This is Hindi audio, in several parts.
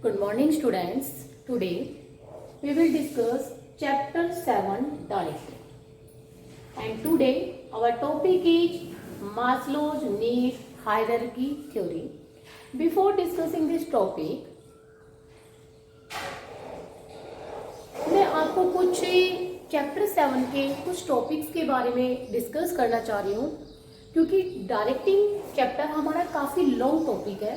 Good morning students. Today we will discuss chapter 7 directly. And today our topic is Maslow's need hierarchy theory. Before discussing this topic, मैं आपको कुछ चैप्टर 7 के कुछ टॉपिक्स के बारे में डिस्कस करना चाह रही हूँ, क्योंकि डायरेक्टिंग चैप्टर हमारा काफ़ी लॉन्ग टॉपिक है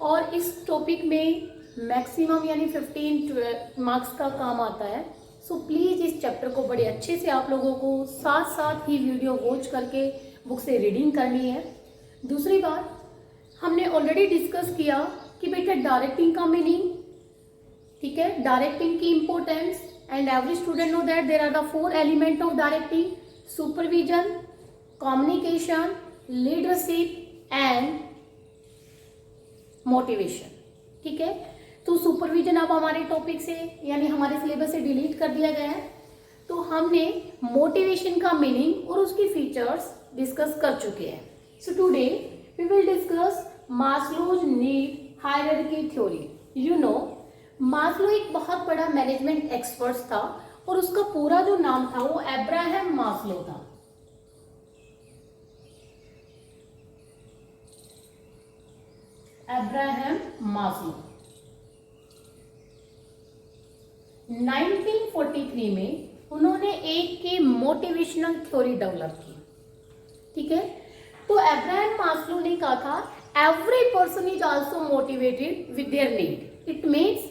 और इस टॉपिक में मैक्सिमम यानी 15 मार्क्स का काम आता है। सो प्लीज़ इस चैप्टर को बड़े अच्छे से आप लोगों को साथ साथ ही वीडियो वॉच करके बुक से रीडिंग करनी है। दूसरी बात, हमने ऑलरेडी डिस्कस किया कि बेटा डायरेक्टिंग का मीनिंग, ठीक है, डायरेक्टिंग की importance, and every student know that there are the 4 element of directing: supervision, communication, leadership and motivation. ठीक है, तो सुपरविजन अब हमारे टॉपिक से यानी हमारे सिलेबस से डिलीट कर दिया गया है। तो हमने मोटिवेशन का मीनिंग और उसकी फीचर्स डिस्कस कर चुके हैं। So today we will discuss Maslow's need hierarchy theory. You know, Maslow एक बहुत बड़ा मैनेजमेंट एक्सपर्ट था और उसका पूरा जो नाम था वो अब्राहम मास्लो था। अब्राहम मास्लो 1943 में उन्होंने एक मोटिवेशनल थ्योरी डेवलप की। ठीक है, तो अब्राहम मास्लो ने कहा था every person is also motivated with their need. It means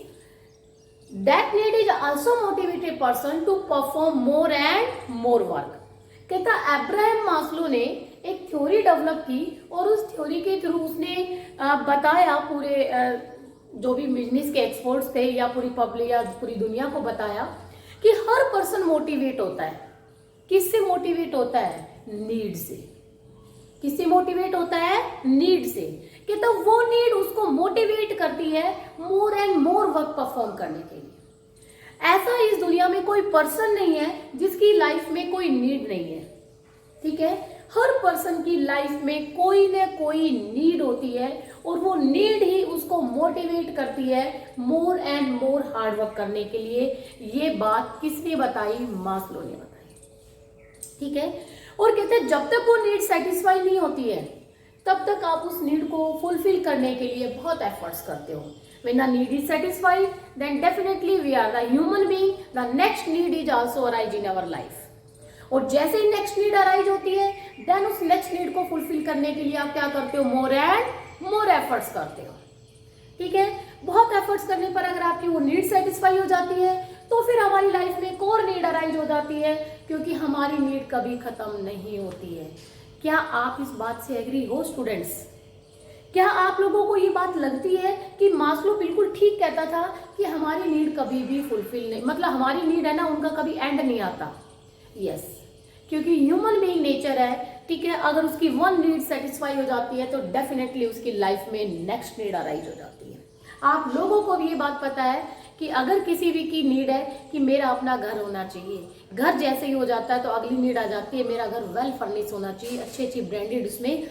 that need is also motivated person to perform more and more work. कहता अब्राहम मास्लो ने एक थ्योरी डेवलप की और उस थ्योरी के थ्रू उसने बताया, पूरे जो भी बिजनेस के एक्सपर्ट्स थे या पूरी पब्लिक या पूरी दुनिया को बताया कि हर पर्सन मोटिवेट होता है। किससे मोटिवेट होता है? नीड से। किससे मोटिवेट होता है? नीड से। कि तो वो नीड उसको मोटिवेट करती है more and more work perform करने के लिए। ऐसा इस दुनिया में कोई पर्सन नहीं है जिसकी लाइफ में कोई नीड नहीं है। ठीक है, हर पर्सन की लाइफ में कोई न कोई नीड होती है और वो नीड ही उसको मोटिवेट करती है more and more hard work करने के लिए। ये बात किसने बताई? मास्लो ने बताई। ठीक है, और कहते हैं जब तक वो नीड सेटिस्फाई नहीं होती है तब तक आप उस नीड को फुलफिल करने के लिए बहुत एफर्ट्स करते हो। When the need is satisfied, then definitely we are the human being. The next need is also arise in our life. और जैसे ही नेक्स्ट नीड अराइज होती है, देन उस नेक्स्ट नीड को फुलफिल करने के लिए आप क्या करते हो? मोर एंड मोर एफर्ट्स करते हो। ठीक है, बहुत एफर्ट्स करने पर अगर आपकी वो नीड सेटिस्फाई हो जाती है तो फिर हमारी लाइफ में एक और नीड अराइज हो जाती है, क्योंकि हमारी नीड कभी खत्म नहीं होती है। क्या आप इस बात से एग्री हो स्टूडेंट्स? क्या आप लोगों को ये बात लगती है कि मास्लो बिल्कुल ठीक कहता था कि हमारी नीड कभी भी फुलफिल नहीं, मतलब हमारी नीड है ना, उनका कभी एंड नहीं आता? यस, क्योंकि ह्यूमन बीइंग नेचर है। ठीक है, अगर उसकी वन नीड सेटिस्फाई हो जाती है तो डेफिनेटली उसकी लाइफ में नेक्स्ट नीड अराइज हो जाती है। आप लोगों को भी ये बात पता है कि अगर किसी भी की नीड है कि मेरा अपना घर होना चाहिए, घर जैसे ही हो जाता है तो अगली नीड आ जाती है मेरा घर वेल फर्निश होना चाहिए, अच्छी अच्छी ब्रांडेड उसमें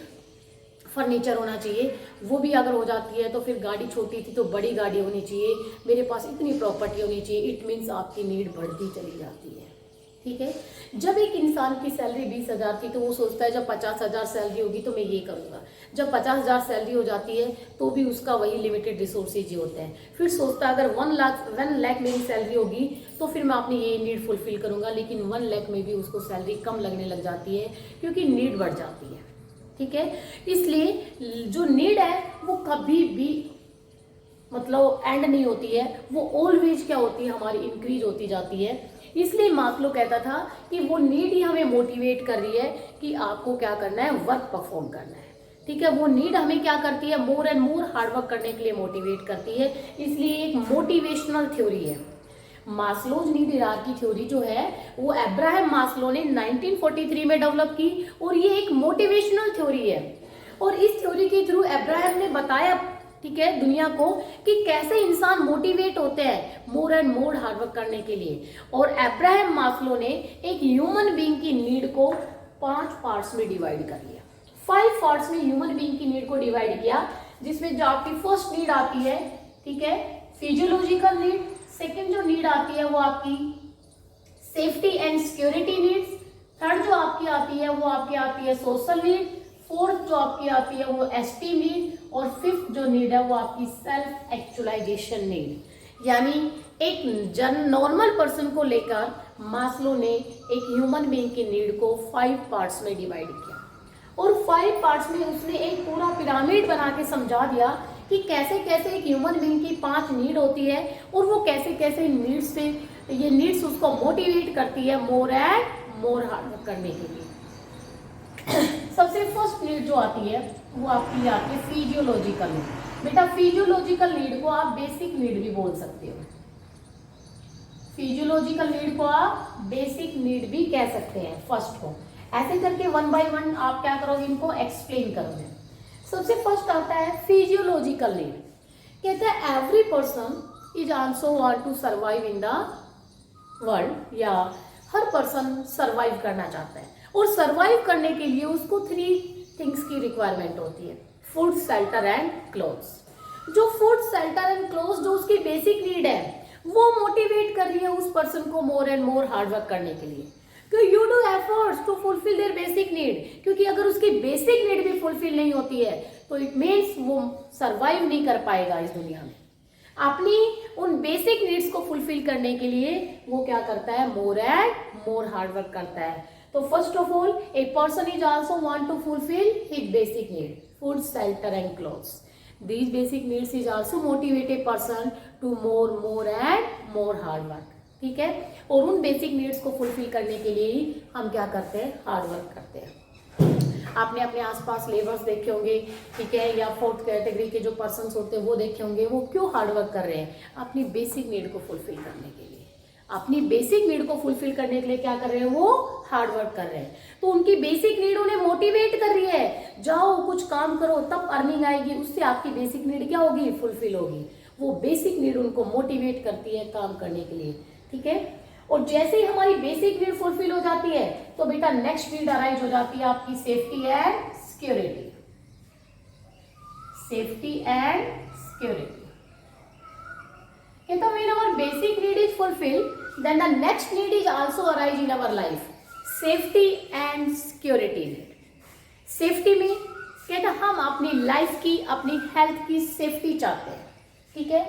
फर्नीचर होना चाहिए। वो भी अगर हो जाती है तो फिर गाड़ी छोटी थी तो बड़ी गाड़ी होनी चाहिए, मेरे पास इतनी प्रॉपर्टी होनी चाहिए। इट मीन्स आपकी नीड बढ़ती चली जाती है। ठीक है, जब एक इंसान की सैलरी 20,000 थी तो वो सोचता है जब 50,000 सैलरी होगी तो मैं ये करूंगा। जब 50,000 सैलरी हो जाती है तो भी उसका वही लिमिटेड रिसोर्सेज ही होते हैं। फिर सोचता है अगर 1 लाख मेरी सैलरी होगी तो फिर मैं अपनी ये नीड फुलफिल करूंगा, लेकिन 1 लाख में भी उसको सैलरी कम लगने लग जाती है क्योंकि नीड बढ़ जाती है। ठीक है, इसलिए जो नीड है वो कभी भी मतलब एंड नहीं होती है, वो ऑलवेज क्या होती है? हमारी इंक्रीज होती जाती है। इसलिए मास्लो कहता था कि वो नीड ही हमें मोटिवेट कर रही है कि आपको क्या करना है? वर्क परफॉर्म करना है। ठीक है, वो नीड हमें क्या करती है? मोर एंड मोर हार्डवर्क करने के लिए मोटिवेट करती है। इसलिए एक मोटिवेशनल थ्योरी है। मास्लोज नीड हायरार्की थ्योरी जो है वो अब्राहम मास्लो ने 1943 में डेवलप की और ये एक मोटिवेशनल थ्योरी है। और इस थ्योरी के थ्रू अब्राहम ने बताया, ठीक है, दुनिया को कि कैसे इंसान मोटिवेट होते हैं मोर एंड मोर हार्डवर्क करने के लिए। और अब्राहम मास्लो ने एक ह्यूमन बीइंग की नीड को 5 पार्ट्स में डिवाइड कर लिया। 5 पार्ट्स में ह्यूमन बीइंग की नीड को डिवाइड किया, जिसमें जो आपकी फर्स्ट नीड आती है, ठीक है, फिजियोलॉजिकल नीड। सेकंड जो नीड आती है वो आपकी safety and security needs. Third जो आपकी आती है वो आपकी आती है सोशल नीड। फोर्थ जो आपकी आती है वो एस्टीम नीड। और फिफ्थ जो नीड है वो आपकी सेल्फ एक्चुअलाइजेशन नीड। यानी एक नॉर्मल पर्सन को लेकर मास्लो ने एक ह्यूमन बीइंग की नीड को 5 पार्ट्स में डिवाइड किया और 5 पार्ट्स में उसने एक पूरा पिरामिड बना के समझा दिया कि कैसे कैसे एक ह्यूमन बीइंग की 5 नीड होती है और वो कैसे कैसे नीड्स से ये नीड्स उसको मोटिवेट करती है more and more hard work करने के लिए। सबसे फर्स्ट नीड जो आती है वो आपकी आती है फिजियोलॉजिकल नीड। बेटा फिजियोलॉजिकल नीड को आप बेसिक नीड भी बोल सकते हो। फिजियोलॉजिकल नीड को आप बेसिक नीड भी कह सकते हैं फर्स्ट को। ऐसे करके 1 बाय 1 आप क्या करोगे, इनको एक्सप्लेन करोगे। सबसे फर्स्ट आता है फिजियोलॉजिकल नीड। कहते हैं every person is also want to survive in the world, या हर पर्सन सर्वाइव करना चाहता है और सर्वाइव करने के लिए उसको 3 थिंग्स की रिक्वायरमेंट होती है, फूड, शेल्टर एंड क्लोथ्स। जो फूड, शेल्टर एंड क्लोथ्स जो उसकी बेसिक नीड है वो मोटिवेट कर रही है उस पर्सन को more and more hard work करने के लिए। You do efforts to fulfil their basic need, क्योंकि अगर उसकी बेसिक नीड भी फुलफिल नहीं होती है तो इट मीन्स वो सर्वाइव नहीं कर पाएगा इस दुनिया में। अपनी उन बेसिक नीड्स को फुलफिल करने के लिए वो क्या करता है, more and more hard work करता है। तो first of all a person is also want to fulfil his basic need, food, shelter and clothes. These basic needs is also motivate a person to more and more hard work। ठीक है, और उन बेसिक नीड्स को फुलफिल करने के लिए ही हम क्या करते हैं, हार्ड वर्क करते हैं। आपने अपने आसपास लेबर्स देखे होंगे, ठीक है, या 4th कैटेगरी के जो पर्सन्स होते हैं वो देखे होंगे, वो क्यों हार्ड वर्क कर रहे हैं, अपनी बेसिक नीड को फुलफिल करने के लिए। अपनी बेसिक नीड को फुलफिल करने के लिए क्या कर रहे हैं, वो हार्ड वर्क कर रहे हैं। तो उनकी बेसिक नीड उन्हें मोटिवेट कर रही है, जाओ कुछ काम करो तब अर्निंग आएगी, उससे आपकी बेसिक नीड क्या होगी, फुलफिल होगी। वो बेसिक नीड उनको मोटिवेट करती है काम करने के लिए। ठीक है, और जैसे ही हमारी बेसिक नीड फुलफिल हो जाती है तो बेटा नेक्स्ट नीड अराइज हो जाती है आपकी safety and security. Safety and security कहता when our basic need is fulfilled then the next need is also arise in our life, safety and security need। Safety में कहता हम अपनी लाइफ की, अपनी हेल्थ की सेफ्टी चाहते हैं, ठीक है,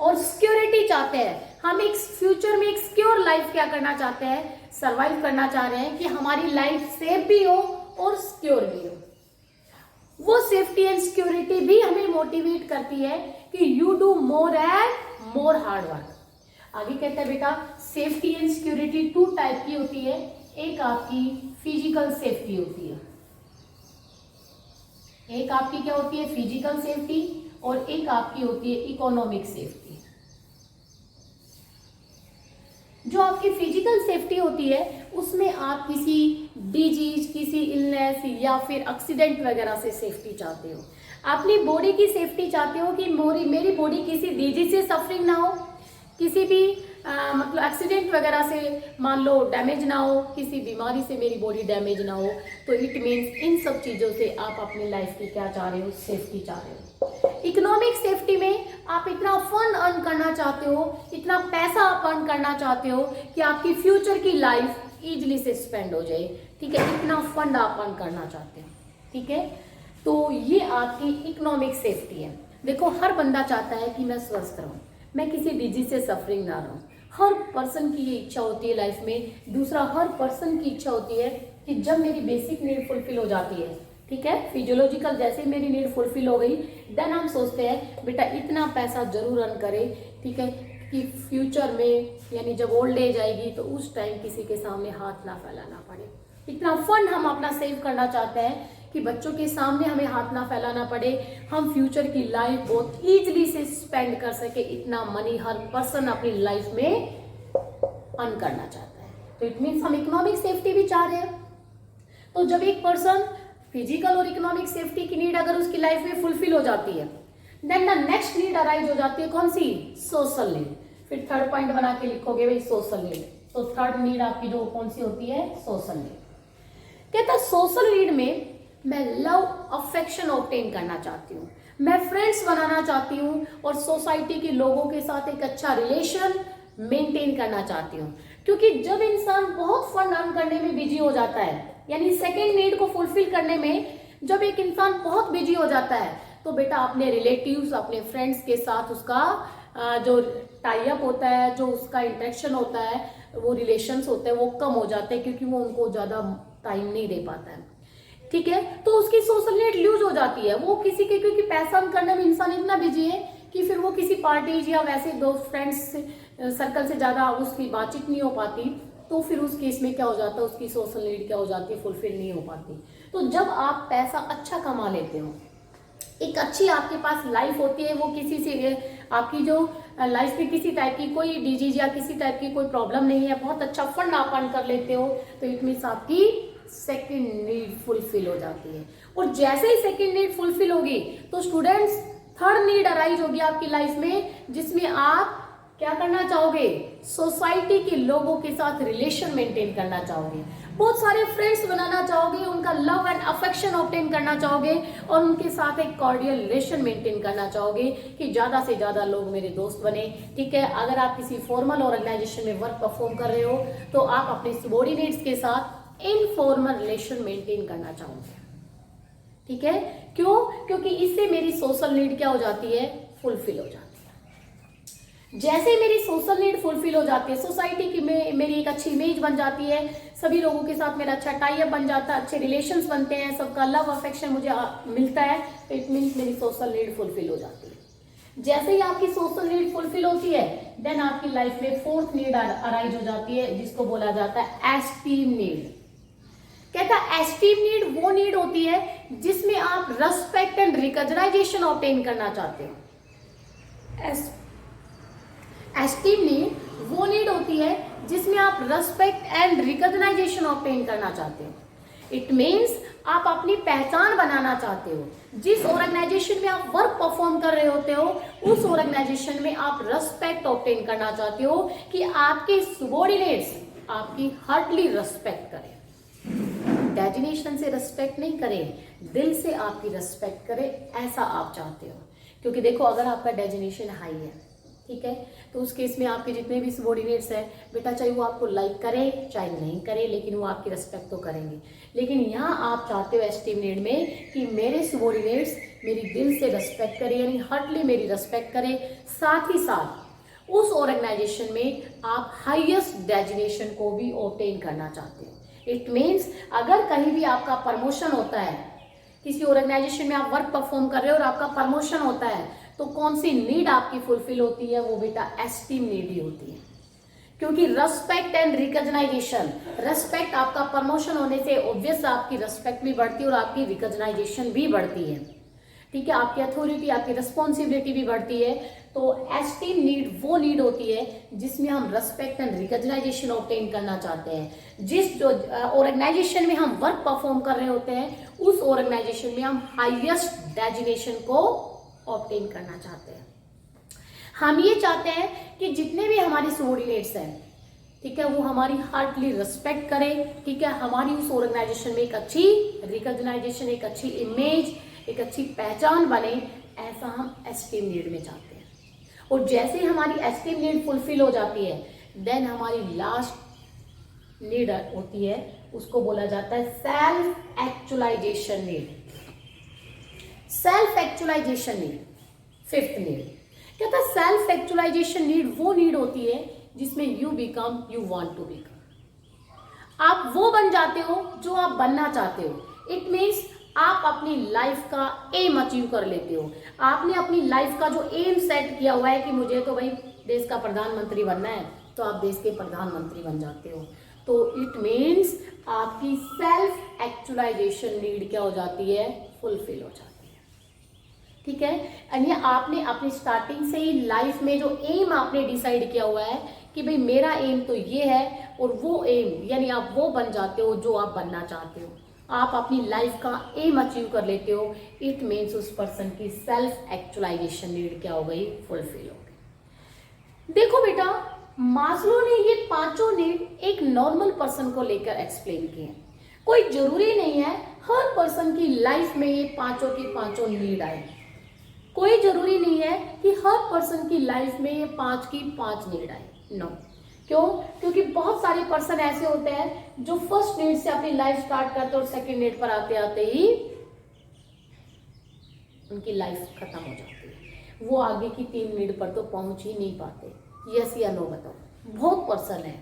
और सिक्योरिटी चाहते हैं। हम एक फ्यूचर में एक सिक्योर लाइफ क्या करना चाहते हैं, सर्वाइव करना चाह रहे हैं कि हमारी लाइफ सेफ भी हो और सिक्योर भी हो। वो सेफ्टी एंड सिक्योरिटी भी हमें मोटिवेट करती है कि you do more and more hard work. आगे कहता है बेटा सेफ्टी एंड सिक्योरिटी 2 टाइप की होती है। एक आपकी फिजिकल सेफ्टी होती है, एक आपकी क्या होती है, फिजिकल सेफ्टी, और एक आपकी होती है इकोनॉमिक सेफ्टी। जो आपकी फिजिकल सेफ्टी होती है उसमें आप किसी डिजीज, किसी इलनेस या फिर एक्सीडेंट वगैरह से सेफ्टी चाहते हो। अपनी बॉडी की सेफ्टी चाहते हो कि मेरी बॉडी किसी डिजीज से सफरिंग ना हो, किसी भी मतलब एक्सीडेंट वगैरह से मान लो डैमेज ना हो, किसी बीमारी से मेरी बॉडी डैमेज ना हो। तो इट मीन्स इन सब चीज़ों से आप अपनी लाइफ की क्या चाह रहे हो, सेफ्टी चाह रहे हो। इकोनॉमिक सेफ्टी में आप इतना फंड अर्न करना चाहते हो, इतना पैसा आप अर्न करना चाहते हो कि आपकी फ्यूचर की लाइफ इजीली से स्पेंड हो जाए, ठीक है, इतना फंड आप अर्न करना चाहते हो, ठीक है। तो ये आपकी इकोनॉमिक सेफ्टी है। देखो हर बंदा चाहता है कि मैं स्वस्थ रहूं, मैं किसी डिजीज से सफरिंग ना रहूं। हर पर्सन की ये इच्छा होती है लाइफ में। दूसरा, हर पर्सन की इच्छा होती है कि जब मेरी बेसिक नीड फुलफिल हो जाती है, ठीक है, फिजियोलॉजिकल जैसे मेरी नीड फुलफिल हो गई, देन हम सोचते हैं बेटा इतना पैसा जरूर अर्न करें, ठीक है, कि फ्यूचर में यानी जब ओल्ड एज आएगी तो उस टाइम किसी के सामने हाथ ना फैलाना पड़े। इतना फंड हम अपना सेव करना चाहते हैं कि बच्चों के सामने हमें हाथ ना फैलाना पड़े, हम फ्यूचर की लाइफ बहुत ईजिली से स्पेंड कर सके। इतना मनी हर पर्सन अपनी लाइफ में अर्न करना चाहता है। तो इट मीन्स हम इकोनॉमिक सेफ्टी भी चाह रहे हैं। तो जब एक पर्सन फिजिकल और इकोनॉमिक सेफ्टी की नीड अगर उसकी लाइफ में फुलफिल हो जाती है, then the next need arise हो जाती है कौन सी, सोशल नीड। फिर थर्ड पॉइंट बना के लिखोगे भाई सोशल नीड। तो थर्ड नीड आपकी जो कौन सी होती है, सोशल नीड। कहता सोशल नीड में मैं लव अफेक्शन ऑब्टेन करना चाहती हूँ, मैं फ्रेंड्स बनाना चाहती हूँ और सोसाइटी के लोगों के साथ एक अच्छा रिलेशन मेंटेन करना चाहती हूँ। क्योंकि जब इंसान बहुत फन अर्न करने में बिजी हो जाता है, यानी सेकेंड नीड को फुलफिल करने में जब एक इंसान बहुत बिजी हो जाता है, तो बेटा अपने रिलेटिव्स, अपने फ्रेंड्स के साथ उसका जो टाई अप होता है, जो उसका इंटरेक्शन होता है, वो रिलेशंस होते हैं, वो कम हो जाते हैं, क्योंकि वो उनको ज़्यादा टाइम नहीं दे पाता है। ठीक है, तो उसकी सोशल नीड लूज हो जाती है। वो किसी के, क्योंकि पैसा अर्न करने में इंसान इतना बिजी है कि फिर वो किसी पार्टीज या वैसे दोस्त फ्रेंड्स सर्कल से ज़्यादा उसकी बातचीत नहीं हो पाती। तो फिर उस केस में क्या हो जाता है, उसकी सोशल नीड क्या हो जाती है, फुलफिल नहीं हो पाती। तो जब आप पैसा अच्छा कमा लेते हो, एक अच्छी आपके पास लाइफ होती है, वो किसी से आपकी जो लाइफ में किसी टाइप की कोई डिजीज या किसी टाइप की कोई प्रॉब्लम नहीं है, बहुत अच्छा फंड आप अर्न कर लेते हो, तो इट मीन्स आपकी सेकंड नीड फुलफिल हो जाती है। और जैसे ही सेकंड नीड फुलफिल होगी तो स्टूडेंट्स थर्ड नीड अराइज होगी आपकी लाइफ में, जिसमें आप क्या करना चाहोगे, सोसाइटी के लोगों के साथ रिलेशन मेंटेन करना चाहोगे, बहुत सारे फ्रेंड्स बनाना चाहोगे, उनका लव एंड अफेक्शन ऑब्टेन करना चाहोगे और उनके साथ एक कॉर्डियल रिलेशन मेंटेन करना चाहोगे कि ज्यादा से ज्यादा लोग मेरे दोस्त बने। ठीक है, अगर आप किसी फॉर्मल ऑर्गेनाइजेशन में वर्क परफॉर्म कर रहे हो तो आप अपने सबॉर्डिनेट्स के साथ इनफॉर्मल रिलेशन मेंटेन करना चाहोगे। ठीक है, क्यों? क्योंकि इससे मेरी सोशल नीड क्या हो जाती है, फुलफिल हो जाती है। जैसे मेरी सोशल नीड फुलफिल हो जाती है, सोसाइटी की में मेरी एक अच्छी इमेज बन जाती है, सभी लोगों के साथ मेरा अच्छा टाई अप बन जाता है, अच्छे रिलेशंस बनते हैं, सबका लव अफेक्शन मुझे मिलता है, तो इट मीन्स मेरी सोशल नीड फुलफिल हो जाती है। जैसे ही आपकी सोशल नीड फुलफिल होती है, देन आपकी लाइफ में फोर्थ नीड अराइज हो जाती है, जिसको बोला जाता है एस्टीम नीड। कहता है एस्टीम नीड वो नीड होती है जिसमें आप रेस्पेक्ट एंड रिकॉग्नाइजेशन ऑब्टेन करना चाहते हो। एस्टीम नीड वो नीड होती है जिसमें आप रेस्पेक्ट एंड रिकॉग्नाइजेशन ऑब्टेन करना चाहते हो। इट मीन्स आप अपनी पहचान बनाना चाहते हो, जिस ऑर्गेनाइजेशन में आप वर्क परफॉर्म कर रहे होते हो उस ऑर्गेनाइजेशन में आप रेस्पेक्ट ऑब्टेन करना चाहते हो कि आपके सबॉर्डिनेट्स आपकी हार्टली रेस्पेक्ट करें, डेजिनेशन से रेस्पेक्ट नहीं करें, दिल से आपकी रेस्पेक्ट करें, ऐसा आप चाहते हो। क्योंकि देखो अगर आपका डेजिनेशन हाई है, ठीक है, तो उस केस में आपके जितने भी सबॉर्डिनेट्स हैं बेटा, चाहे वो आपको लाइक करे चाहे नहीं करे, लेकिन वो आपकी रेस्पेक्ट तो करेंगे। लेकिन यहाँ आप चाहते हो एस्टीम नीड में कि मेरे सबॉर्डिनेट्स मेरी दिल से रेस्पेक्ट करें, यानी हार्टली मेरी रेस्पेक्ट करें, साथ ही साथ उस ऑर्गेनाइजेशन में आप हाईएस्ट डेजिनेशन को भी ऑब्टेन करना चाहते हो। इट मीन्स अगर कहीं भी आपका प्रमोशन होता है, किसी ऑर्गेनाइजेशन में आप वर्क परफॉर्म कर रहे हो और आपका प्रमोशन होता है, तो कौन सी नीड आपकी फुलफिल होती है, वो बेटा एस्टीम नीड ही होती है। क्योंकि रेस्पेक्ट एंड रिकॉग्नाइजेशन, रेस्पेक्ट आपका प्रमोशन होने से ऑब्वियस आपकी रेस्पेक्ट भी बढ़ती है और आपकी रिकॉग्नाइजेशन भी बढ़ती है। ठीक है, आपकी अथॉरिटी, आपकी रिस्पॉन्सिबिलिटी भी बढ़ती है। तो एस्टीम नीड वो नीड होती है जिसमें हम रेस्पेक्ट एंड रिकॉग्नाइजेशन ऑब्टेन करना चाहते हैं। जिस जो ऑर्गेनाइजेशन में हम वर्क परफॉर्म कर रहे होते हैं उस ऑर्गेनाइजेशन में हम हाईएस्ट डेजिनेशन को ऑब्टेन करना चाहते हैं। हम ये चाहते हैं कि जितने भी हमारे सबॉर्डिनेट्स हैं, ठीक है, वो हमारी हार्टली रेस्पेक्ट करें। ठीक है, हमारी उस ऑर्गेनाइजेशन में एक अच्छी रिकॉग्नाइजेशन, एक अच्छी इमेज, एक अच्छी पहचान बने, ऐसा हम एस्टीम नीड में चाहते हैं। और जैसे ही हमारी एस्टीम नीड फुलफिल हो जाती है, देन हमारी लास्ट नीड होती है, उसको बोला जाता है self actualization need. Self actualization need, fifth need. कहता है सेल्फ एक्चुअलाइजेशन नीड वो नीड होती है जिसमें you become you want to become. आप वो बन जाते हो जो आप बनना चाहते हो। इट मीन्स आप अपनी लाइफ का एम अचीव कर लेते हो। आपने अपनी लाइफ का जो एम सेट किया हुआ है कि मुझे तो भाई देश का प्रधानमंत्री बनना है, तो आप देश के प्रधानमंत्री बन जाते हो। तो इट मीन्स आपकी सेल्फ एक्चुअलाइजेशन नीड क्या हो जाती है, फुलफिल हो जाती है। ठीक है, यानी आपने अपनी स्टार्टिंग से ही लाइफ में जो एम आपने डिसाइड किया हुआ है कि भाई मेरा एम तो ये है, और वो एम यानी आप वो बन जाते हो जो आप बनना चाहते हो। आप अपनी लाइफ का एम अचीव कर लेते हो। इट मीन्स उस पर्सन की सेल्फ एक्चुअलाइजेशन नीड क्या हो गई, फुलफिल हो गई। देखो बेटा, मास्लो ने ये पांचों नीड एक नॉर्मल पर्सन को लेकर एक्सप्लेन किए। कोई जरूरी नहीं है हर पर्सन की लाइफ में ये पांचों की पांचों नीड आए। कोई जरूरी नहीं है कि हर पर्सन की लाइफ में ये पांच की पांच नीड आए, नो। क्यों? क्योंकि बहुत सारे पर्सन ऐसे होते हैं जो फर्स्ट नीड से अपनी लाइफ स्टार्ट करते और सेकंड नीड पर आते आते ही उनकी लाइफ खत्म हो जाती है, वो आगे की तीन नीड पर तो पहुंच ही नहीं पाते। यस या नो बताओ? बहुत पर्सन है,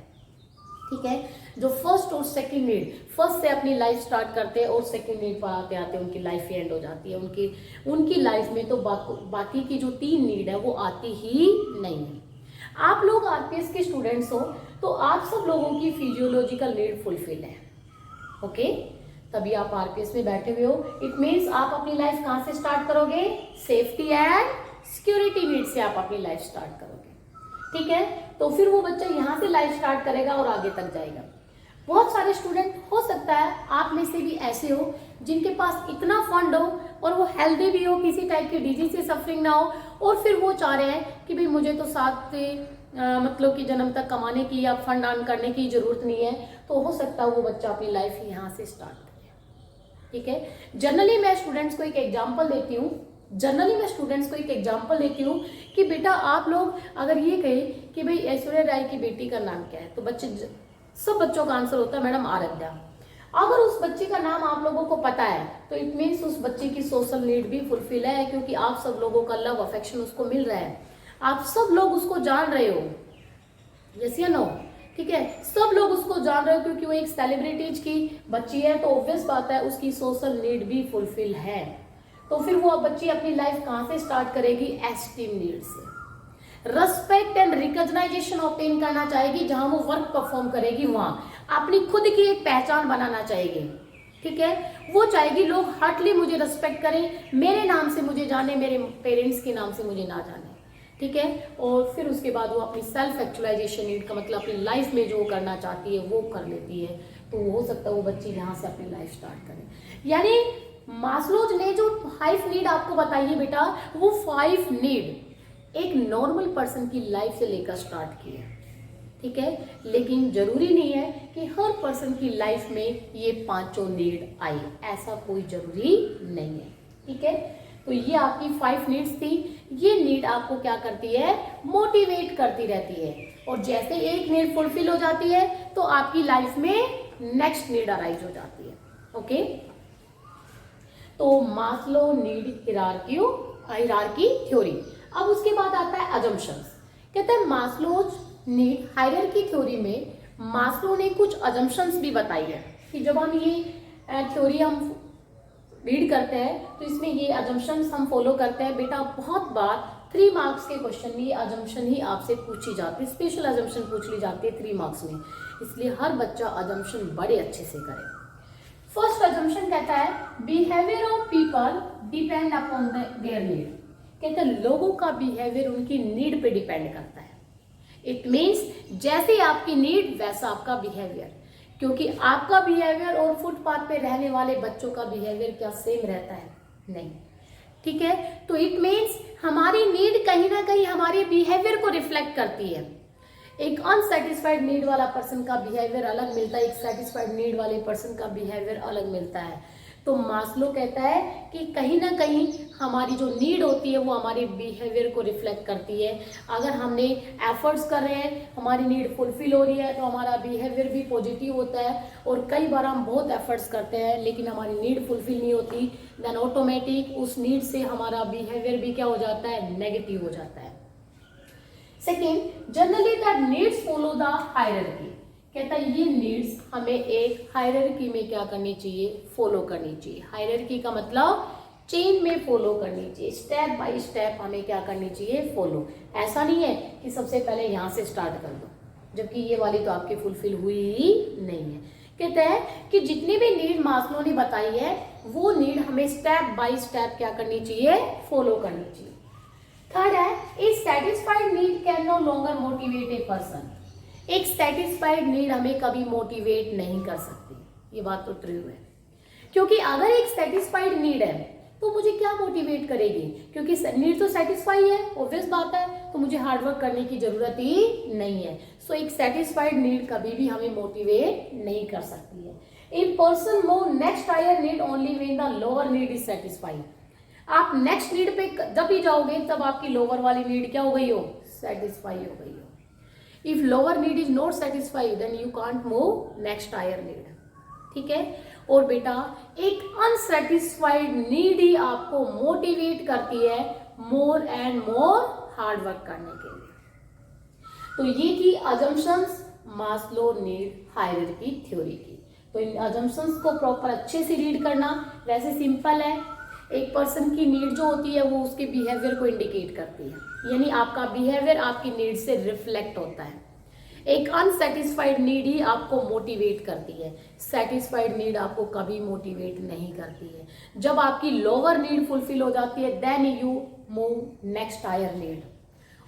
ठीक है, जो फर्स्ट और सेकंड नीड, फर्स्ट से अपनी लाइफ स्टार्ट करते हैं और सेकंड नीड पर आते आते उनकी लाइफ एंड हो जाती है। उनकी लाइफ में तो बाकी की जो तीन नीड है वो आती ही नहीं है। आप लोग आरपीएस के स्टूडेंट्स हो तो आप सब लोगों की फिजियोलॉजिकल नीड फुलफिल है, ओके, तभी आप आरपीएस में बैठे हुए हो। इट मीन्स आप अपनी लाइफ कहां से स्टार्ट करोगे? सेफ्टी एंड सिक्योरिटी नीड से आप अपनी लाइफ स्टार्ट करोगे, ठीक है। तो फिर वो बच्चा यहां से लाइफ स्टार्ट करेगा और आगे तक जाएगा। बहुत सारे स्टूडेंट, हो सकता है आप में से भी ऐसे हो जिनके पास इतना फंड हो और वो हेल्दी भी हो, किसी टाइप की डिजीज से सफरिंग ना हो, और फिर वो चाह रहे हैं कि भाई मुझे तो 7 से मतलब कि जन्म तक कमाने की या फंड अर्न करने की जरूरत नहीं है, तो हो सकता है वो बच्चा अपनी लाइफ यहाँ से स्टार्ट करे, ठीक है। जनरली मैं स्टूडेंट्स को एक एग्जाम्पल देती हूँ कि बेटा आप लोग अगर ये कहें कि भाई ऐश्वर्या राय की बेटी का नाम क्या है, तो सब बच्चों का आंसर होता है मैडम आराध्या। अगर उस बच्चे का नाम आप लोगों को पता है तो इट मीन्स उस बच्चे की सोशल नीड भी फुलफिल है, क्योंकि आप सब लोगों का लव अफेक्शन उसको मिल रहा है, आप सब लोग उसको जान रहे हो, यस या नो, ठीक है, सब लोग उसको जान रहे हो क्योंकि वो एक सेलिब्रिटीज की बच्ची है, तो ऑब्वियस बात है उसकी सोशल नीड भी फुलफिल है। तो फिर वो बच्ची अपनी लाइफ कहां से स्टार्ट करेगी? एस्टीम नीड से। रेस्पेक्ट एंड रिकॉग्नाइजेशन ऑब्टेन करना चाहेगी, जहां वो वर्क परफॉर्म करेगी वहां अपनी खुद की एक पहचान बनाना चाहेगी, ठीक है। वो चाहेगी लोग हार्टली मुझे रेस्पेक्ट करें, मेरे नाम से मुझे जाने, मेरे पेरेंट्स के नाम से मुझे ना जाने, ठीक है। और फिर उसके बाद वो अपनी सेल्फ एक्चुअलाइजेशन नीड का मतलब अपनी लाइफ में जो करना चाहती है वो कर लेती है। तो हो सकता है वो बच्ची यहाँ से अपनी लाइफ स्टार्ट करे। यानी मास्लोज ने जो 5 नीड आपको बताई है बेटा, वो 5 नीड एक नॉर्मल पर्सन की लाइफ से लेकर स्टार्ट की है, ठीक है। लेकिन जरूरी नहीं है कि हर पर्सन की लाइफ में ये पांचों नीड आई, ऐसा कोई जरूरी नहीं है, ठीक है। तो ये आपकी 5 नीड्स थी। ये नीड आपको क्या करती है? मोटिवेट करती रहती है, और जैसे एक नीड फुलफिल हो जाती है तो आपकी लाइफ में नेक्स्ट नीड अराइज हो जाती है, ओके। तो मास्लो नीड हायरार्की थ्योरी। अब उसके बाद आता है अजम्पशंस। कहते हैं मास्लोज नीड हायरार्की थ्योरी में मास्लो ने कुछ अजम्पशंस भी बताई है कि जब हम ये थ्योरी हम रीड करते हैं तो इसमें ये अजम्पशंस हम फॉलो करते हैं। बेटा बहुत बार 3 मार्क्स के क्वेश्चन में ये अजम्पशन ही आपसे पूछी जाती है, स्पेशल अजम्पशन पूछ ली जाती है 3 मार्क्स में, इसलिए हर बच्चा अजम्पशन बड़े अच्छे से करे। फर्स्ट अजम्पशन कहता है behaviour of people depend upon their need. कहते हैं लोगों का बिहेवियर उनकी नीड पे डिपेंड करता है। इट मीन्स जैसे आपकी नीड वैसा आपका बिहेवियर, क्योंकि आपका बिहेवियर और फुटपाथ पे रहने वाले बच्चों का बिहेवियर क्या सेम रहता है? नहीं, ठीक है। तो इट मीन्स हमारी नीड कहीं ना कहीं हमारे बिहेवियर को रिफ्लेक्ट करती है। एक अनसेटिस्फाइड नीड वाला पर्सन का बिहेवियर अलग मिलता है, एक सेटिस्फाइड नीड वाले पर्सन का बिहेवियर अलग मिलता है। तो मास्लो कहता है कि कहीं ना कहीं हमारी जो नीड होती है वो हमारे बिहेवियर को रिफ्लेक्ट करती है। अगर हमने एफर्ट्स कर रहे हैं, हमारी नीड फुलफिल हो रही है, तो हमारा बिहेवियर भी पॉजिटिव होता है। और कई बार हम बहुत एफर्ट्स करते हैं लेकिन हमारी नीड फुलफिल नहीं होती, देन ऑटोमेटिक उस नीड से हमारा बिहेवियर भी क्या हो जाता है? नेगेटिव हो जाता है। Second, generally that needs follow the hierarchy. कहता है ये नीड्स हमें एक हायरार्की में क्या करनी चाहिए? फॉलो करनी चाहिए। हायरार्की का मतलब चेन में फॉलो करनी चाहिए, स्टेप बाय स्टेप हमें क्या करनी चाहिए? फॉलो। ऐसा नहीं है कि सबसे पहले यहाँ से स्टार्ट कर दो, जबकि ये वाली तो आपकी फुलफिल हुई ही नहीं है। कहते हैं कि जितनी भी नीड मास्लो ने बताई है वो नीड हमें स्टेप बाय स्टेप क्या करनी चाहिए? फॉलो करनी चाहिए। थर्ड है a satisfied need can no longer motivate a person. एक सेटिस्फाइड नीड हमें कभी मोटिवेट नहीं कर सकती, ये बात तो ट्रू है। क्योंकि अगर एक सेटिस्फाइड नीड है तो मुझे क्या मोटिवेट करेगी? क्योंकि नीड तो सेटिस्फाई है, ऑब्वियस बात है, तो मुझे हार्डवर्क करने की जरूरत ही नहीं है। सो एक सेटिस्फाइड नीड कभी भी हमें मोटिवेट नहीं कर सकती है। A person move next higher need only when the lower need is satisfied. आप नेक्स्ट नीड पे जब भी जाओगे तब आपकी लोअर वाली नीड क्या हो गई हो, सेटिस्फाई हो गई हो। If lower need is not satisfied then you can't move next higher need, ठीक है। और बेटा एक अनसेटिस्फाइड नीड ही आपको मोटिवेट करती है more and more hard work करने के लिए। तो ये थी assumptions Maslow need hierarchy theory की। तो इन अजम्पशंस को प्रॉपर अच्छे से रीड करना। वैसे सिंपल है, एक पर्सन की नीड जो होती है वो उसके बिहेवियर को इंडिकेट करती है, यानी आपका बिहेवियर आपकी नीड से रिफ्लेक्ट होता है। एक अनसेटिस्फाइड नीड ही आपको मोटिवेट करती है, सेटिस्फाइड नीड आपको कभी मोटिवेट नहीं करती है। जब आपकी लोअर नीड फुलफिल हो जाती है then you move next higher need.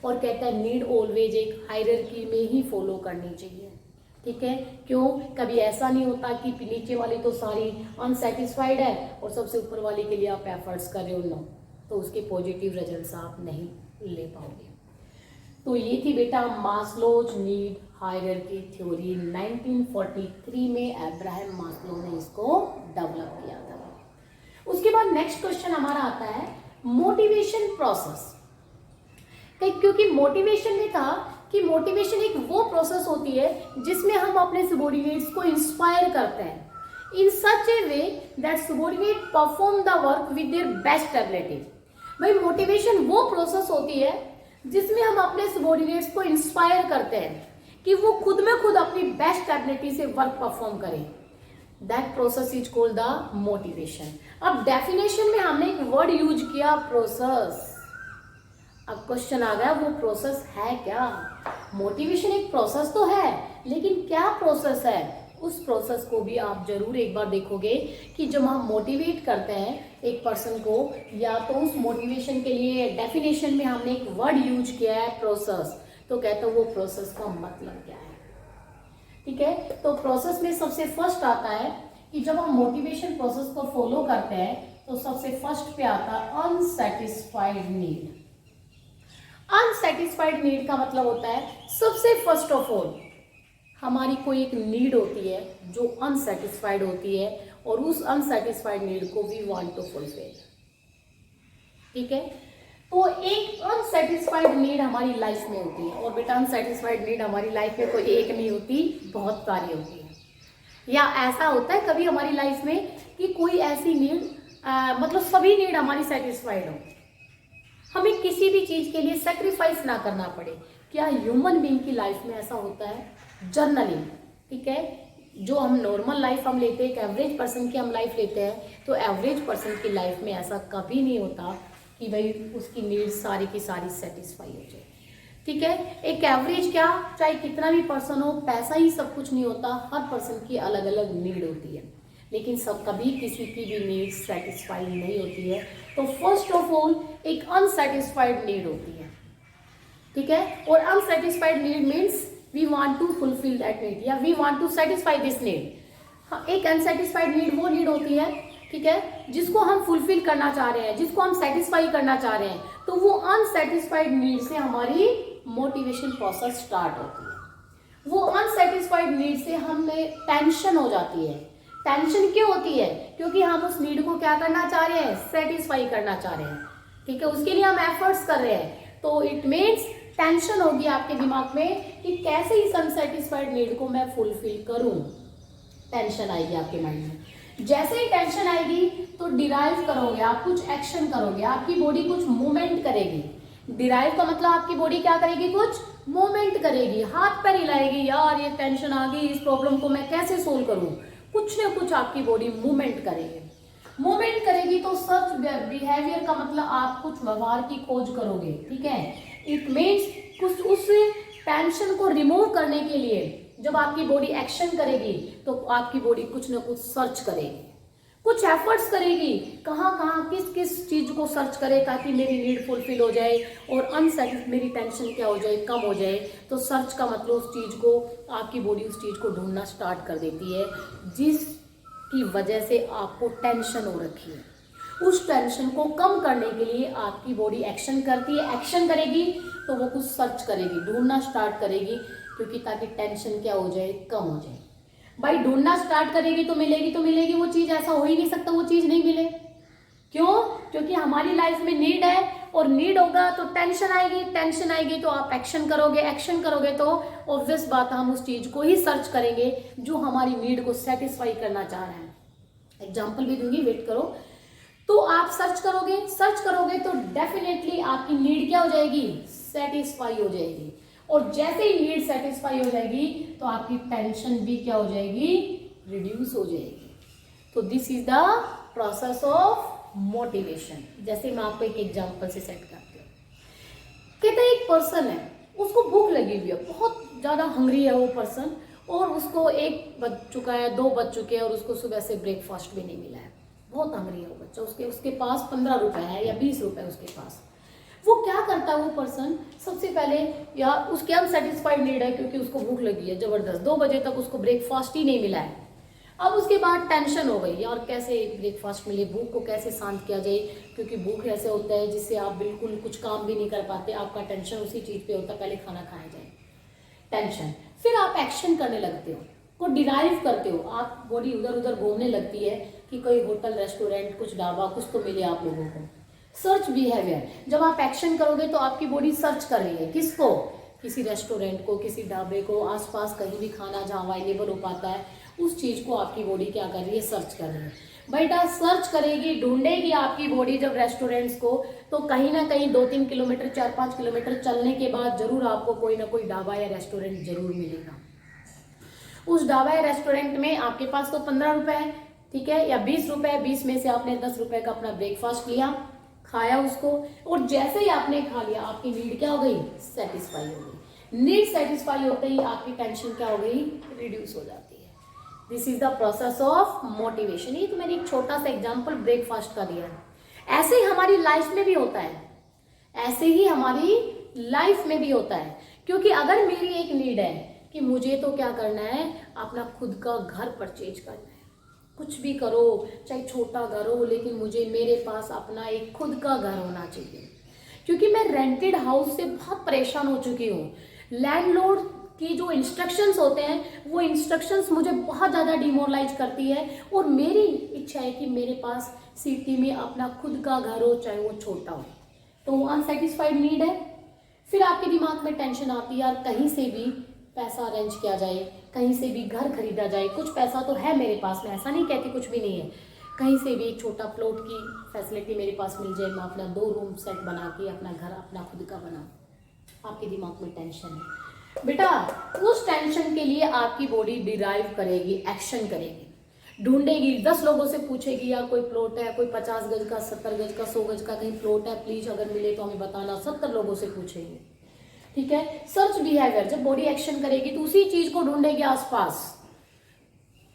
और कहता है नीड ऑलवेज एक हायरार्की में ही फॉलो करनी चाहिए, ठीक है। क्यों, कभी ऐसा नहीं होता कि नीचे वाली तो सारी अनसेटिस्फाइड है और सबसे ऊपर वाली के लिए आप एफर्ट्स कर रहे हो, नो, तो उसके पॉजिटिव रिजल्ट्स आप नहीं ले पाओगे। तो ये थी बेटा मास्लोज नीड हायरार्की थ्योरी। 1943 में अब्राहम मास्लो ने इसको डेवलप किया था। उसके बाद नेक्स्ट क्वेश्चन हमारा आता है मोटिवेशन प्रोसेस। क्योंकि मोटिवेशन में था कि मोटिवेशन एक वो प्रोसेस होती है जिसमें हम अपने सबॉर्डिनेट्स को इंस्पायर करते हैं in such a way that subordinate perform the work with their best ability. भाई मोटिवेशन वो प्रोसेस होती है जिसमें हम अपने सबॉर्डिनेट्स को इंस्पायर करते हैं कि वो खुद में खुद अपनी बेस्ट एबिलिटी से वर्क परफॉर्म करें। That process is called the motivation. अब डेफिनेशन में हमने एक वर्ड यूज किया प्रोसेस। अब क्वेश्चन आ गया वो प्रोसेस है क्या। मोटिवेशन एक प्रोसेस तो है, लेकिन क्या प्रोसेस है उस प्रोसेस को भी आप जरूर एक बार देखोगे कि जब हम मोटिवेट करते हैं एक पर्सन को, या तो उस मोटिवेशन के लिए डेफिनेशन में हमने एक वर्ड यूज किया है प्रोसेस, तो कहते हैं वो प्रोसेस का मतलब क्या है, ठीक है। तो प्रोसेस में सबसे फर्स्ट आता है कि जब हम मोटिवेशन प्रोसेस को फॉलो करते हैं तो सबसे फर्स्ट पे आता है अनसेटिस्फाइड नीड। अनसेटिस्फाइड नीड का मतलब होता है सबसे फर्स्ट ऑफ ऑल हमारी कोई एक नीड होती है जो अनसेटिस्फाइड होती है और उस अनसेटिस्फाइड नीड को वी वांट टू फुलफिल, ठीक है। तो एक अनसेटिस्फाइड नीड हमारी लाइफ में होती है, और बेटा अनसेटिस्फाइड नीड हमारी लाइफ में कोई एक नहीं होती, बहुत सारी होती है। या ऐसा होता है कभी हमारी लाइफ में कि कोई ऐसी नीड मतलब सभी नीड हमारी सेटिस्फाइड हो, हमें किसी भी चीज के लिए सेक्रीफाइस ना करना पड़े। क्या ह्यूमन बीइंग की लाइफ में ऐसा होता है? जनरली, ठीक है। जो हम नॉर्मल लाइफ हम लेते हैं, एक एवरेज पर्सन की हम लाइफ लेते हैं, तो एवरेज पर्सन की लाइफ में ऐसा कभी नहीं होता कि भाई उसकी नीड्स सारी की सारी सेटिस्फाई हो जाए, ठीक है। एक एवरेज क्या, चाहे कितना भी पर्सन हो, पैसा ही सब कुछ नहीं होता, हर पर्सन की अलग अलग नीड होती है, लेकिन सब कभी किसी की भी नीड सेटिस्फाई नहीं होती है। तो फर्स्ट ऑफ ऑल एक अनसेटिस्फाइड नीड होती है, ठीक है। और unsatisfied need means we want to fulfil that need या we want to satisfy this need. हाँ, एक अनसेटिस्फाइड नीड वो नीड होती है, ठीक है, जिसको हम फुलफिल करना चाह रहे हैं, जिसको हम सेटिस्फाई करना चाह रहे हैं, तो वो अनसेटिस्फाइड नीड से हमारी मोटिवेशन प्रोसेस स्टार्ट होती है। वो अनसेटिस्फाइड नीड से हमें टेंशन हो जाती है। टेंशन क्यों होती है? क्योंकि हम उस नीड को क्या करना चाह रहे हैं, सेटिस्फाई करना चाह रहे हैं, ठीक है, उसके लिए हम एफर्ट्स कर रहे हैं। तो इट मीन्स टेंशन होगी आपके दिमाग में कि कैसे इस अनसेटिस्फाइड नीड को मैं फुलफिल करूं। टेंशन आएगी आपके माइंड में। जैसे ही टेंशन आएगी तो डिराइव करोगे, आप कुछ एक्शन करोगे, आपकी बॉडी कुछ मूवमेंट करेगी। डिराइव का मतलब आपकी बॉडी क्या करेगी, कुछ मूवमेंट करेगी, हाथ पैर हिलाएगी, यार ये टेंशन आ गई, इस प्रॉब्लम को मैं कैसे सोल्व करूं, कुछ न कुछ आपकी बॉडी मूवमेंट करेगी। मूवमेंट करेगी तो सच बिहेवियर का मतलब आप कुछ व्यवहार की खोज करोगे, ठीक है। इट मीन्स कुछ उस टेंशन को रिमूव करने के लिए जब आपकी बॉडी एक्शन करेगी तो आपकी बॉडी कुछ न कुछ सर्च करेगी, कुछ एफर्ट्स करेगी, कहाँ कहाँ किस किस चीज को सर्च करे ताकि मेरी नीड फुलफिल हो जाए और मेरी टेंशन क्या हो जाए, कम हो जाए। तो सर्च का मतलब उस चीज को आपकी बॉडी उस चीज को ढूंढना स्टार्ट कर देती है जिसकी वजह से आपको टेंशन हो रखी है। उस टेंशन को कम करने के लिए आपकी बॉडी एक्शन करती है, एक्शन करेगी तो वो कुछ सर्च करेगी, ढूंढना स्टार्ट करेगी, क्योंकि ताकि टेंशन क्या हो जाए, कम हो जाए। भाई ढूंढना स्टार्ट करेगी तो मिलेगी वो चीज, ऐसा हो ही नहीं सकता वो चीज नहीं मिले। क्यों? क्योंकि हमारी लाइफ में नीड है, और नीड होगा तो टेंशन आएगी तो आप एक्शन करोगे तो ऑब्वियस बात है हम उस चीज को ही सर्च करेंगे जो हमारी नीड को सेटिस्फाई करना चाह रहे हैं। एग्जाम्पल भी दूंगी, वेट करो। तो आप सर्च करोगे तो डेफिनेटली आपकी नीड क्या हो जाएगी? सेटिस्फाई हो जाएगी। और जैसे ही नीड सेटिस्फाई हो जाएगी तो आपकी टेंशन भी क्या हो जाएगी? रिड्यूस हो जाएगी। तो this is the process of motivation. जैसे मैं आपको एक एग्जांपल से सेट करती हूँ। कहते हैं एक पर्सन है, उसको भूख लगी हुई है, बहुत ज्यादा हंग्री है वो पर्सन, और उसको 1 बज चुका है, 2 बज चुके हैं, और उसको सुबह से ब्रेकफास्ट भी नहीं मिला है। बहुत हंग्री है वो बच्चा, उसके पास 15 रुपए है या 20 रुपए उसके पास। वो क्या करता है वो पर्सन? सबसे पहले, या उसके अनसेटिस्फाइड नीड है क्योंकि उसको भूख लगी है जबरदस्त, 2 बजे तक उसको ब्रेकफास्ट ही नहीं मिला है। अब उसके बाद टेंशन हो गई, यार कैसे ब्रेकफास्ट मिले, भूख को कैसे शांत किया जाए, क्योंकि भूख ऐसे होता है जिससे आप बिल्कुल कुछ काम भी नहीं कर पाते, आपका टेंशन उसी चीज पे होता है, पहले खाना खाया जाए, टेंशन। फिर आप एक्शन करने लगते हो, को डिराइव करते हो, आप बॉडी उधर उधर घूमने लगती है कि कोई होटल, रेस्टोरेंट, कुछ ढाबा, कुछ तो मिले आप लोगों को। सर्च बिहेवियर, जब आप एक्शन करोगे तो आपकी बॉडी सर्च कर रही है, किसको? किसी रेस्टोरेंट को, किसी ढाबे को, आसपास कहीं भी खाना जहाँ अवेलेबल हो पाता है, उस चीज को आपकी बॉडी क्या कर रही है? सर्च कर रही है। बेटा सर्च करेगी, ढूंढेगी आपकी बॉडी जब रेस्टोरेंट्स को, तो कहीं ना कहीं 2-3 किलोमीटर, 4-5 किलोमीटर चलने के बाद जरूर आपको कोई ना कोई ढाबा या रेस्टोरेंट जरूर मिलेगा। उस ढाबा या रेस्टोरेंट में आपके पास तो 15 रुपए है, ठीक है, या 20 रुपए, 20 में से आपने 10 रुपए का अपना ब्रेकफास्ट लिया, खाया उसको, और जैसे ही आपने खा लिया आपकी नीड क्या हो गई? सेटिस्फाई हो गई। नीड सेटिस्फाई होते ही आपकी टेंशन क्या हो गई? रिड्यूस हो जाती है। This is the process of motivation. ये तो मैंने एक छोटा सा एग्जांपल ब्रेकफास्ट का दिया है। ऐसे ही हमारी लाइफ में भी होता है, ऐसे ही हमारी लाइफ में भी होता है। क्योंकि अगर मेरी एक नीड है कि मुझे तो क्या करना है? अपना खुद का घर परचेज करना है, कुछ भी करो, चाहे छोटा घर हो, लेकिन मुझे मेरे पास अपना एक खुद का घर होना चाहिए। क्योंकि मैं रेंटेड हाउस से बहुत परेशान हो चुकी हूँ। लैंडलॉर्ड की जो इंस्ट्रक्शंस होते हैं वो इंस्ट्रक्शंस मुझे बहुत ज़्यादा डिमोरलाइज करती है, और मेरी इच्छा है कि मेरे पास सिटी में अपना खुद का घर हो, चाहे वो छोटा हो। तो वो अनसेटिस्फाइड नीड है। फिर आपके दिमाग में टेंशन आती है, यार कहीं से भी पैसा अरेंज किया जाए, कहीं से भी घर खरीदा जाए, कुछ पैसा तो है मेरे पास में, ऐसा नहीं कहती कुछ भी नहीं है, कहीं से भी एक छोटा प्लॉट की फैसिलिटी मेरे पास मिल जाए, मैं अपना 2 रूम सेट बना के अपना घर अपना खुद का बनाऊं। आपके दिमाग में टेंशन है बेटा, उस टेंशन के लिए आपकी बॉडी डिराइव करेगी, एक्शन करेगी, ढूंढेगी, 10 लोगों से पूछेगी, यार कोई प्लॉट है, कोई 50 गज का, 70 गज का, 100 गज का कहीं प्लॉट है, प्लीज अगर मिले तो हमें बताना। 70 लोगों से पूछेंगे, ठीक है। सर्च बिहेवियर, जब बॉडी एक्शन करेगी तो उसी चीज को ढूंढेगी आसपास।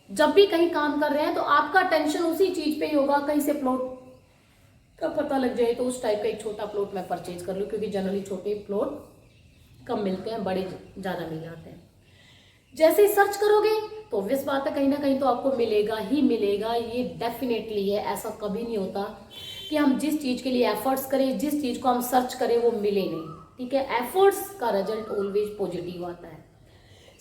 जब भी कहीं काम कर रहे हैं तो आपका टेंशन उसी चीज पे ही होगा, कहीं से प्लॉट का पता लग जाए तो उस टाइप का एक छोटा प्लॉट मैं परचेज कर लूं, क्योंकि जनरली छोटे प्लॉट कम मिलते हैं, बड़े ज्यादा मिल जाते हैं। जैसे ही सर्च करोगे तो ऑब्वियस बात है कहीं ना कहीं तो आपको मिलेगा ही मिलेगा, ये डेफिनेटली है। ऐसा कभी नहीं होता कि हम जिस चीज के लिए एफर्ट्स करें, जिस चीज को हम सर्च करें वो मिले नहीं, ठीक है। एफर्ट्स का रिजल्ट ऑलवेज पॉजिटिव आता है।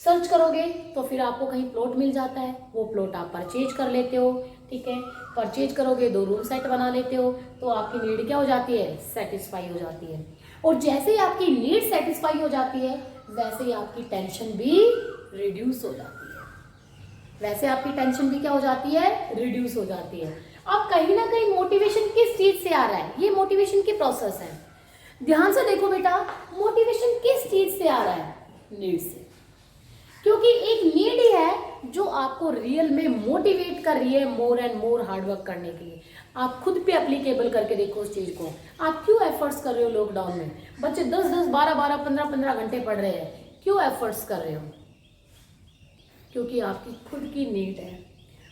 सर्च करोगे तो फिर आपको कहीं प्लॉट मिल जाता है, वो प्लॉट आप परचेज कर लेते हो, ठीक है। परचेज करोगे, 2 रूम सेट बना लेते हो, तो आपकी नीड क्या हो जाती है? सेटिस्फाई हो जाती है। और जैसे ही आपकी नीड सेटिस्फाई हो जाती है वैसे ही आपकी टेंशन भी रिड्यूस हो जाती है, वैसे आपकी टेंशन भी क्या हो जाती है? रिड्यूस हो जाती है। अब कहीं ना कहीं मोटिवेशन किस चीज से आ रहा है? ये मोटिवेशन की प्रोसेस है। ध्यान से देखो बेटा, मोटिवेशन किस चीज से आ रहा है? नीड से। क्योंकि एक नीड ही है जो आपको रियल में मोटिवेट कर रही है मोर एंड मोर हार्डवर्क करने के लिए। आप खुद पे एप्लीकेबल करके देखो उस चीज को। आप क्यों एफर्ट्स कर रहे हो? लॉकडाउन में बच्चे 10-10, 12-12, 15-15 घंटे पढ़ रहे हैं, क्यों एफर्ट्स कर रहे हो? क्योंकि आपकी खुद की नीड है,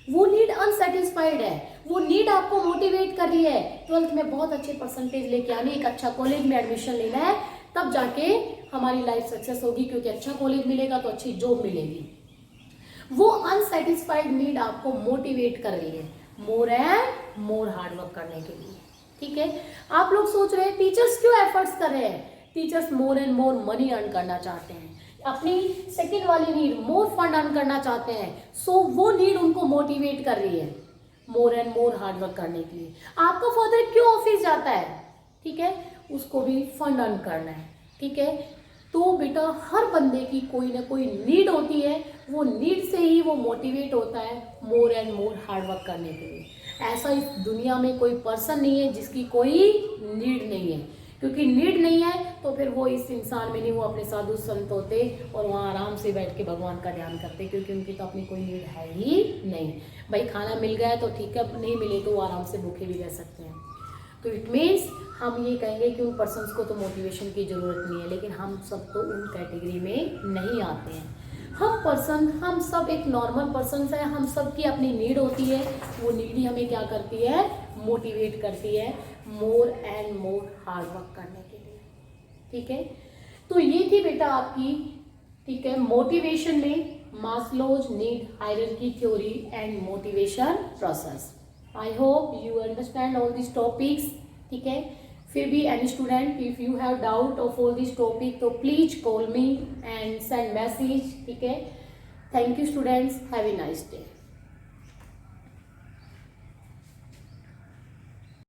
वो नीड अनसेटिस्फाइड है, वो नीड आपको मोटिवेट कर रही है। 12th में बहुत अच्छे परसेंटेज लेके आने, एक अच्छा कॉलेज में एडमिशन लेना है, तब जाके हमारी लाइफ सक्सेस होगी, क्योंकि अच्छा कॉलेज मिलेगा तो अच्छी जॉब मिलेगी। वो अनसेटिस्फाइड नीड आपको मोटिवेट कर रही है मोर एंड मोर हार्डवर्क करने के लिए, ठीक है। आप लोग सोच रहे हैं टीचर्स क्यों एफर्ट्स कर रहे हैं? Teachers more and more money earn करना चाहते हैं, अपनी सेकंड वाली नीड मोर फंड अर्न करना चाहते हैं, सो वो नीड उनको मोटिवेट कर रही है more and more hard work करने के लिए। आपका फादर क्यों ऑफिस जाता है, ठीक है, उसको भी फंड अर्न करना है, ठीक है। तो बेटा हर बंदे की कोई ना कोई नीड होती है, वो नीड से ही वो मोटिवेट होता है more and more hard work करने के लिए। ऐसा इस दुनिया में कोई पर्सन नहीं है जिसकी कोई नीड नहीं है, क्योंकि नीड नहीं है तो फिर वो इस इंसान में नहीं, वो अपने साधु संत होते और वहाँ आराम से बैठ के भगवान का ध्यान करते, क्योंकि उनकी तो अपनी कोई नीड है ही नहीं। भाई खाना मिल गया तो ठीक है, नहीं मिले तो वो आराम से भूखे भी रह सकते हैं। तो इट मीन्स हम ये कहेंगे कि उन पर्सन्स को तो मोटिवेशन की ज़रूरत नहीं है, लेकिन हम सब तो उन कैटेगरी में नहीं आते हैं। हम सब एक नॉर्मल पर्सन हैं, हम सब की अपनी नीड होती है, वो नीड ही हमें क्या करती है, मोटिवेट करती है more and more hard work करने के लिए, ठीक है। तो ये थी बेटा आपकी, ठीक है, मोटिवेशन में Maslow's need hierarchy theory and motivation process. I hope you understand all this topics, ठीक है। फिर भी any student if you have doubt of all this topic तो please call me and send message, ठीक है। Thank you students, have a nice day.